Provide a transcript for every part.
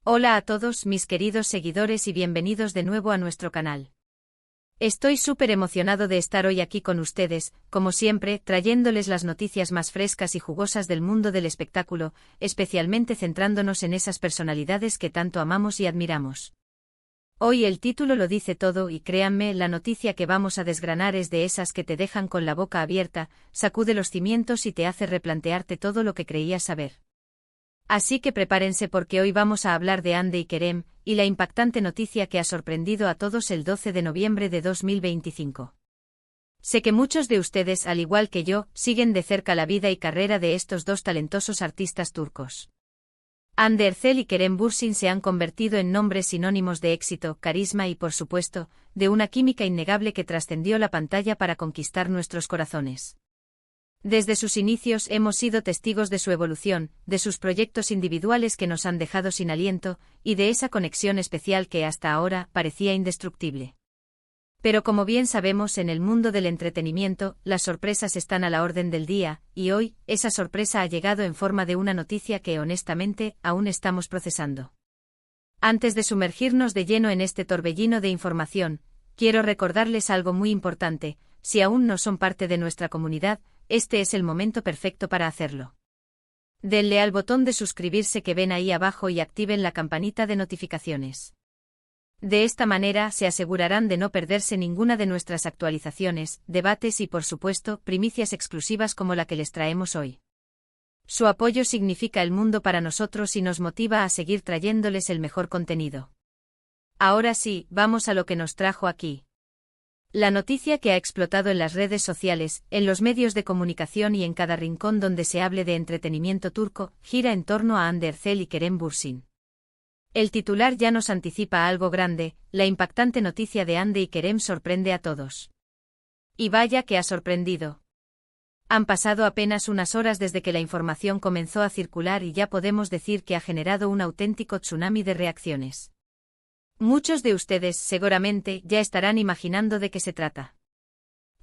Hola a todos mis queridos seguidores y bienvenidos de nuevo a nuestro canal. Estoy súper emocionado de estar hoy aquí con ustedes, como siempre, trayéndoles las noticias más frescas y jugosas del mundo del espectáculo, especialmente centrándonos en esas personalidades que tanto amamos y admiramos. Hoy el título lo dice todo y créanme, la noticia que vamos a desgranar es de esas que te dejan con la boca abierta, sacude los cimientos y te hace replantearte todo lo que creías saber. Así que prepárense porque hoy vamos a hablar de Hande y Kerem, y la impactante noticia que ha sorprendido a todos el 12 de noviembre de 2025. Sé que muchos de ustedes, al igual que yo, siguen de cerca la vida y carrera de estos dos talentosos artistas turcos. Hande Erçel y Kerem Bürsin se han convertido en nombres sinónimos de éxito, carisma y, por supuesto, de una química innegable que trascendió la pantalla para conquistar nuestros corazones. Desde sus inicios hemos sido testigos de su evolución, de sus proyectos individuales que nos han dejado sin aliento, y de esa conexión especial que hasta ahora parecía indestructible. Pero como bien sabemos, en el mundo del entretenimiento, las sorpresas están a la orden del día, y hoy, esa sorpresa ha llegado en forma de una noticia que honestamente, aún estamos procesando. Antes de sumergirnos de lleno en este torbellino de información, quiero recordarles algo muy importante: si aún no son parte de nuestra comunidad, este es el momento perfecto para hacerlo. Denle al botón de suscribirse que ven ahí abajo y activen la campanita de notificaciones. De esta manera se asegurarán de no perderse ninguna de nuestras actualizaciones, debates y por supuesto, primicias exclusivas como la que les traemos hoy. Su apoyo significa el mundo para nosotros y nos motiva a seguir trayéndoles el mejor contenido. Ahora sí, vamos a lo que nos trajo aquí. La noticia que ha explotado en las redes sociales, en los medios de comunicación y en cada rincón donde se hable de entretenimiento turco, gira en torno a Hande Erçel y Kerem Bürsin. El titular ya nos anticipa algo grande: la impactante noticia de Hande y Kerem sorprende a todos. Y vaya que ha sorprendido. Han pasado apenas unas horas desde que la información comenzó a circular y ya podemos decir que ha generado un auténtico tsunami de reacciones. Muchos de ustedes, seguramente, ya estarán imaginando de qué se trata.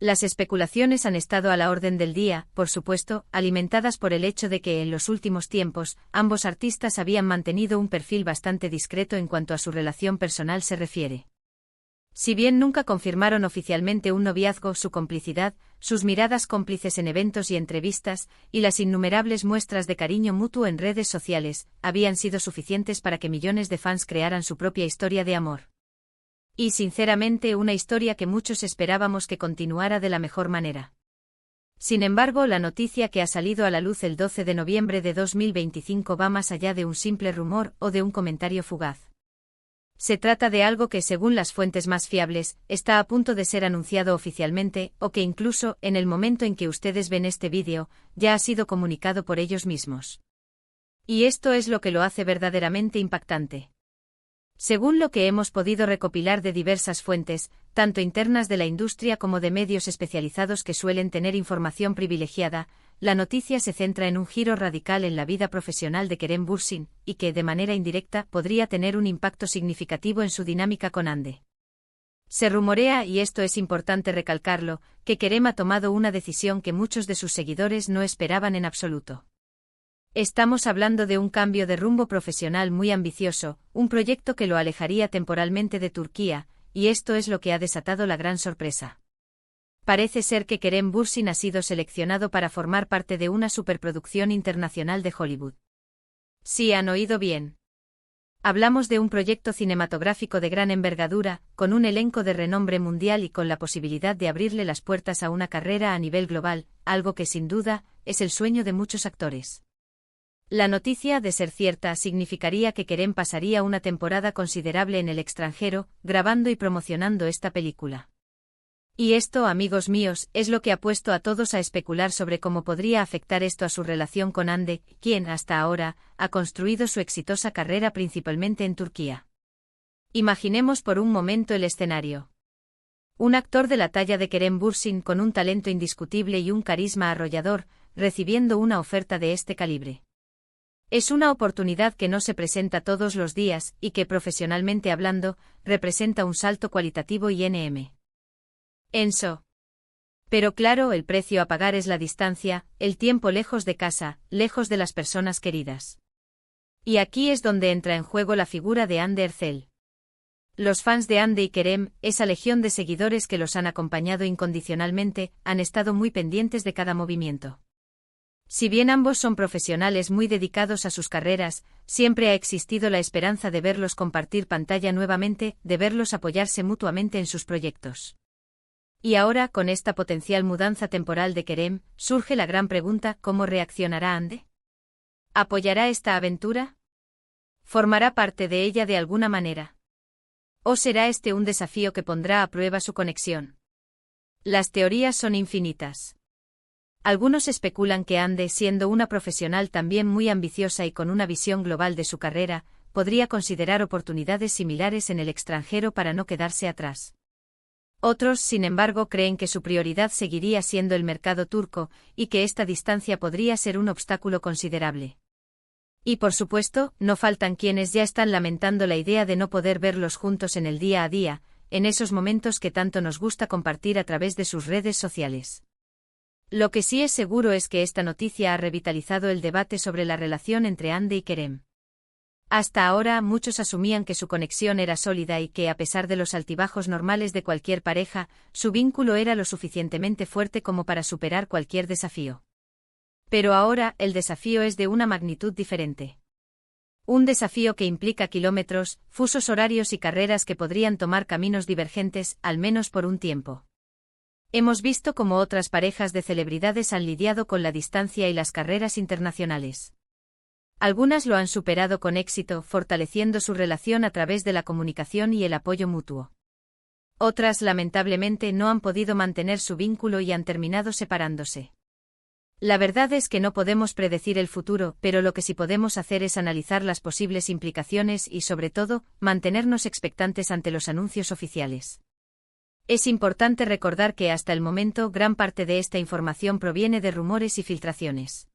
Las especulaciones han estado a la orden del día, por supuesto, alimentadas por el hecho de que en los últimos tiempos, ambos artistas habían mantenido un perfil bastante discreto en cuanto a su relación personal se refiere. Si bien nunca confirmaron oficialmente un noviazgo, su complicidad, sus miradas cómplices en eventos y entrevistas, y las innumerables muestras de cariño mutuo en redes sociales, habían sido suficientes para que millones de fans crearan su propia historia de amor. Y sinceramente, una historia que muchos esperábamos que continuara de la mejor manera. Sin embargo, la noticia que ha salido a la luz el 12 de noviembre de 2025 va más allá de un simple rumor o de un comentario fugaz. Se trata de algo que, según las fuentes más fiables, está a punto de ser anunciado oficialmente, o que incluso, en el momento en que ustedes ven este vídeo, ya ha sido comunicado por ellos mismos. Y esto es lo que lo hace verdaderamente impactante. Según lo que hemos podido recopilar de diversas fuentes, tanto internas de la industria como de medios especializados que suelen tener información privilegiada, la noticia se centra en un giro radical en la vida profesional de Kerem Bürsin, y que, de manera indirecta, podría tener un impacto significativo en su dinámica con Hande. Se rumorea, y esto es importante recalcarlo, que Kerem ha tomado una decisión que muchos de sus seguidores no esperaban en absoluto. Estamos hablando de un cambio de rumbo profesional muy ambicioso, un proyecto que lo alejaría temporalmente de Turquía, y esto es lo que ha desatado la gran sorpresa. Parece ser que Kerem Bürsin ha sido seleccionado para formar parte de una superproducción internacional de Hollywood. Sí, han oído bien. Hablamos de un proyecto cinematográfico de gran envergadura, con un elenco de renombre mundial y con la posibilidad de abrirle las puertas a una carrera a nivel global, algo que sin duda, es el sueño de muchos actores. La noticia, de ser cierta, significaría que Kerem pasaría una temporada considerable en el extranjero, grabando y promocionando esta película. Y esto, amigos míos, es lo que ha puesto a todos a especular sobre cómo podría afectar esto a su relación con Hande, quien, hasta ahora, ha construido su exitosa carrera principalmente en Turquía. Imaginemos por un momento el escenario. Un actor de la talla de Kerem Bürsin, con un talento indiscutible y un carisma arrollador, recibiendo una oferta de este calibre. Es una oportunidad que no se presenta todos los días, y que, profesionalmente hablando, representa un salto cualitativo y enorme. Pero claro, el precio a pagar es la distancia, el tiempo lejos de casa, lejos de las personas queridas. Y aquí es donde entra en juego la figura de Hande Erçel. Los fans de Hande y Kerem, esa legión de seguidores que los han acompañado incondicionalmente, han estado muy pendientes de cada movimiento. Si bien ambos son profesionales muy dedicados a sus carreras, siempre ha existido la esperanza de verlos compartir pantalla nuevamente, de verlos apoyarse mutuamente en sus proyectos. Y ahora, con esta potencial mudanza temporal de Kerem, surge la gran pregunta: ¿cómo reaccionará Hande? ¿Apoyará esta aventura? ¿Formará parte de ella de alguna manera? ¿O será este un desafío que pondrá a prueba su conexión? Las teorías son infinitas. Algunos especulan que Hande, siendo una profesional también muy ambiciosa y con una visión global de su carrera, podría considerar oportunidades similares en el extranjero para no quedarse atrás. Otros, sin embargo, creen que su prioridad seguiría siendo el mercado turco, y que esta distancia podría ser un obstáculo considerable. Y por supuesto, no faltan quienes ya están lamentando la idea de no poder verlos juntos en el día a día, en esos momentos que tanto nos gusta compartir a través de sus redes sociales. Lo que sí es seguro es que esta noticia ha revitalizado el debate sobre la relación entre Hande y Kerem. Hasta ahora muchos asumían que su conexión era sólida y que, a pesar de los altibajos normales de cualquier pareja, su vínculo era lo suficientemente fuerte como para superar cualquier desafío. Pero ahora, el desafío es de una magnitud diferente. Un desafío que implica kilómetros, fusos horarios y carreras que podrían tomar caminos divergentes, al menos por un tiempo. Hemos visto cómo otras parejas de celebridades han lidiado con la distancia y las carreras internacionales. Algunas lo han superado con éxito, fortaleciendo su relación a través de la comunicación y el apoyo mutuo. Otras, lamentablemente, no han podido mantener su vínculo y han terminado separándose. La verdad es que no podemos predecir el futuro, pero lo que sí podemos hacer es analizar las posibles implicaciones y, sobre todo, mantenernos expectantes ante los anuncios oficiales. Es importante recordar que hasta el momento gran parte de esta información proviene de rumores y filtraciones.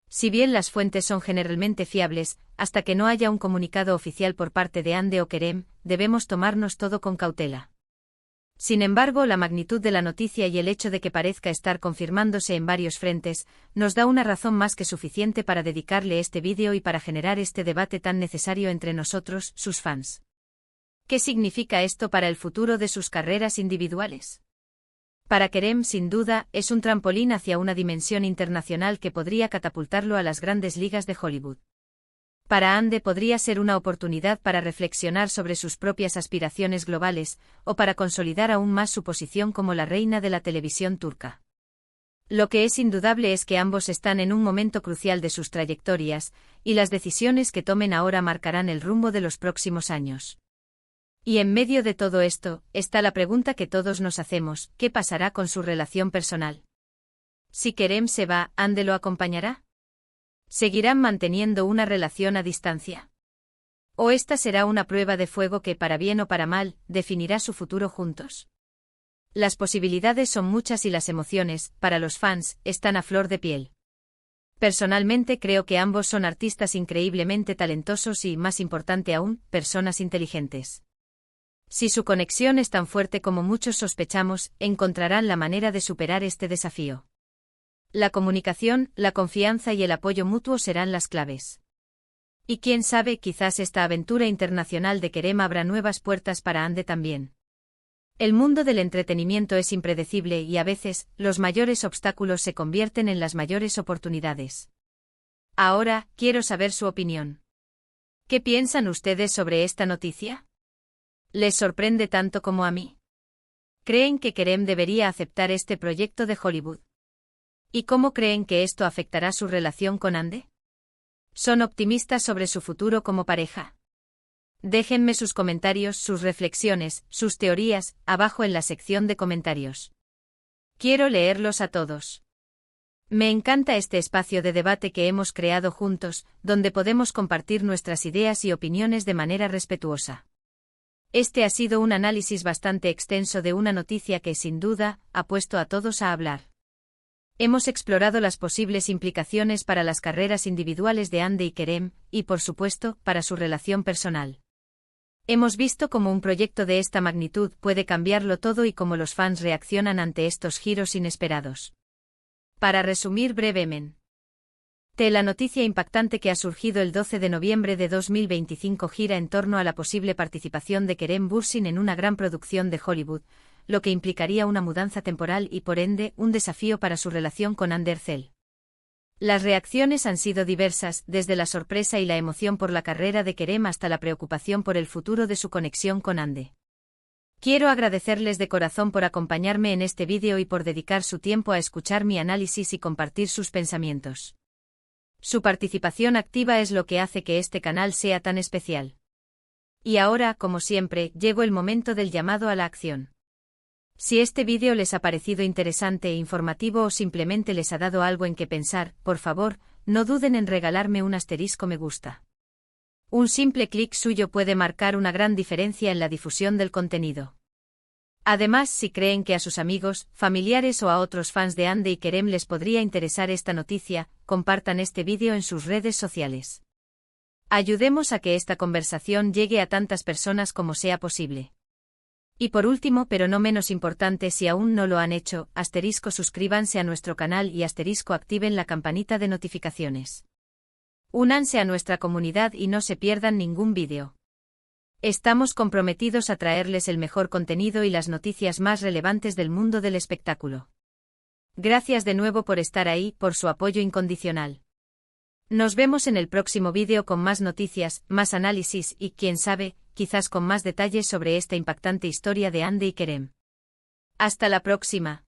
Si bien las fuentes son generalmente fiables, hasta que no haya un comunicado oficial por parte de Hande o Kerem, debemos tomarnos todo con cautela. Sin embargo, la magnitud de la noticia y el hecho de que parezca estar confirmándose en varios frentes, nos da una razón más que suficiente para dedicarle este vídeo y para generar este debate tan necesario entre nosotros, sus fans. ¿Qué significa esto para el futuro de sus carreras individuales? Para Kerem, sin duda, es un trampolín hacia una dimensión internacional que podría catapultarlo a las grandes ligas de Hollywood. Para Hande podría ser una oportunidad para reflexionar sobre sus propias aspiraciones globales, o para consolidar aún más su posición como la reina de la televisión turca. Lo que es indudable es que ambos están en un momento crucial de sus trayectorias, y las decisiones que tomen ahora marcarán el rumbo de los próximos años. Y en medio de todo esto, está la pregunta que todos nos hacemos: ¿qué pasará con su relación personal? Si Kerem se va, ¿Hande lo acompañará? ¿Seguirán manteniendo una relación a distancia? ¿O esta será una prueba de fuego que, para bien o para mal, definirá su futuro juntos? Las posibilidades son muchas y las emociones, para los fans, están a flor de piel. Personalmente creo que ambos son artistas increíblemente talentosos y, más importante aún, personas inteligentes. Si su conexión es tan fuerte como muchos sospechamos, encontrarán la manera de superar este desafío. La comunicación, la confianza y el apoyo mutuo serán las claves. Y quién sabe, quizás esta aventura internacional de Kerem abra nuevas puertas para Hande también. El mundo del entretenimiento es impredecible y a veces, los mayores obstáculos se convierten en las mayores oportunidades. Ahora, quiero saber su opinión. ¿Qué piensan ustedes sobre esta noticia? ¿Les sorprende tanto como a mí? ¿Creen que Kerem debería aceptar este proyecto de Hollywood? ¿Y cómo creen que esto afectará su relación con Hande? ¿Son optimistas sobre su futuro como pareja? Déjenme sus comentarios, sus reflexiones, sus teorías, abajo en la sección de comentarios. Quiero leerlos a todos. Me encanta este espacio de debate que hemos creado juntos, donde podemos compartir nuestras ideas y opiniones de manera respetuosa. Este ha sido un análisis bastante extenso de una noticia que, sin duda, ha puesto a todos a hablar. Hemos explorado las posibles implicaciones para las carreras individuales de Hande y Kerem, y por supuesto, para su relación personal. Hemos visto cómo un proyecto de esta magnitud puede cambiarlo todo y cómo los fans reaccionan ante estos giros inesperados. Para resumir brevemente, La noticia impactante que ha surgido el 12 de noviembre de 2025 gira en torno a la posible participación de Kerem Bürsin en una gran producción de Hollywood, lo que implicaría una mudanza temporal y por ende un desafío para su relación con Hande Erçel. Las reacciones han sido diversas, desde la sorpresa y la emoción por la carrera de Kerem hasta la preocupación por el futuro de su conexión con Hande. Quiero agradecerles de corazón por acompañarme en este vídeo y por dedicar su tiempo a escuchar mi análisis y compartir sus pensamientos. Su participación activa es lo que hace que este canal sea tan especial. Y ahora, como siempre, llegó el momento del llamado a la acción. Si este vídeo les ha parecido interesante e informativo o simplemente les ha dado algo en que pensar, por favor, no duden en regalarme un asterisco me gusta. Un simple clic suyo puede marcar una gran diferencia en la difusión del contenido. Además, si creen que a sus amigos, familiares o a otros fans de Hande y Kerem les podría interesar esta noticia, compartan este vídeo en sus redes sociales. Ayudemos a que esta conversación llegue a tantas personas como sea posible. Y por último, pero no menos importante, si aún no lo han hecho, asterisco suscríbanse a nuestro canal y asterisco activen la campanita de notificaciones. Únanse a nuestra comunidad y no se pierdan ningún vídeo. Estamos comprometidos a traerles el mejor contenido y las noticias más relevantes del mundo del espectáculo. Gracias de nuevo por estar ahí, por su apoyo incondicional. Nos vemos en el próximo vídeo con más noticias, más análisis y, quién sabe, quizás con más detalles sobre esta impactante historia de Hande y Kerem. Hasta la próxima.